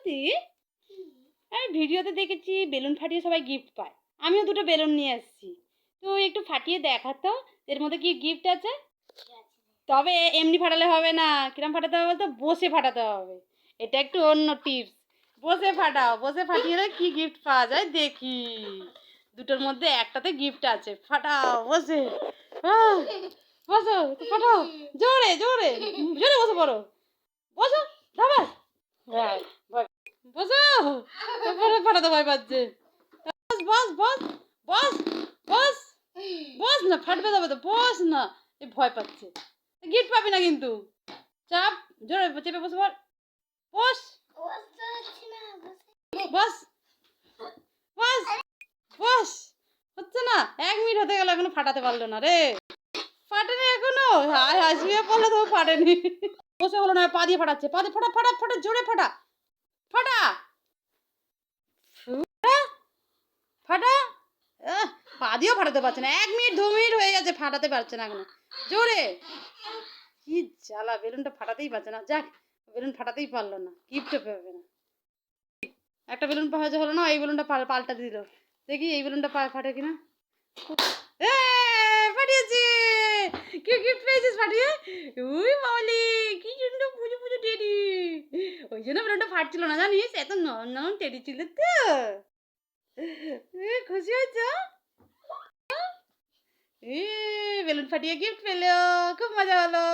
বলছি আমি ভিডিওতে দেখেছি বেলুন ফাটিয়ে সবাই গিফট পায়, আমিও দুটো বেলুন নিয়ে এসেছি, তো একটু ফাটিয়ে দেখাতো এর মধ্যে কি গিফট আছে। তবে এমনি ফাটালে হবে না, কিরম ফাটাতে হবে বলতো, বসে ফাটাতে হবে। এটা একটু অন্য টিপস। বসে ফাটাও, বসে ফাটিয়ে কি গিফট পাওয়া যায় দেখি। দুটোর মধ্যে একটাতে গিফট আছে, ফাটাও বসে। বসো ফাটাও, জোরে জোরে জোরে বসে পড়ো, বসো ধাবাস, বসো। ফাটাতে ভয় পাচ্ছে। বস বস বস বস বস না, ফাটবে যাবে তো, বস না। এই ভয় পাচ্ছে, গিফট পাবি না কিন্তু। চাপ, জোরে চেপে বসে পড়, বস বস বস বস। হচ্ছে না, 1 মিনিট হতে গেল এখনো ফাটাতে পারলো না রে। ফাটেনি এখনো, হায় হায় শুয়ে পড়লে তো ফাটেনি। বসে হলো না, পা দিয়ে ফাটাচ্ছে, পা দিয়ে ফাটা ফাটা ফাটা, জোরে ফাটা ফাটা ফাটা। পা দিয়েও ফাটাতে পারছে না, 1 মিনিট 2 মিনিট হয়ে যাচ্ছে, ফাটাতে পারছে না এখনো। জোরে, কি জ্বালা, বেলুনটা ফাটাতেই পারছে না। যাক, বেলুন ফাটাতেই পারলো না, গিফটও পাবে না। একটা বেলুন হলো না, এই বেলুনটা পাল্টা দিল, দেখি এই বেলুনটা ফাটে কিনা। ফাটিয়েছি, কি গিফট পেয়েছিস ফাটিয়ে? উই মামলি, কি সুন্দর পুজো পুজো টেডি। ওই জন্য বেলুনটা ফাটছিল না জানিস, এত নরম নরম টেডি ছিল তো। খুশি হয়েছ? বেলুন ফাটিয়ে গিফট পেলো, খুব মজা হলো।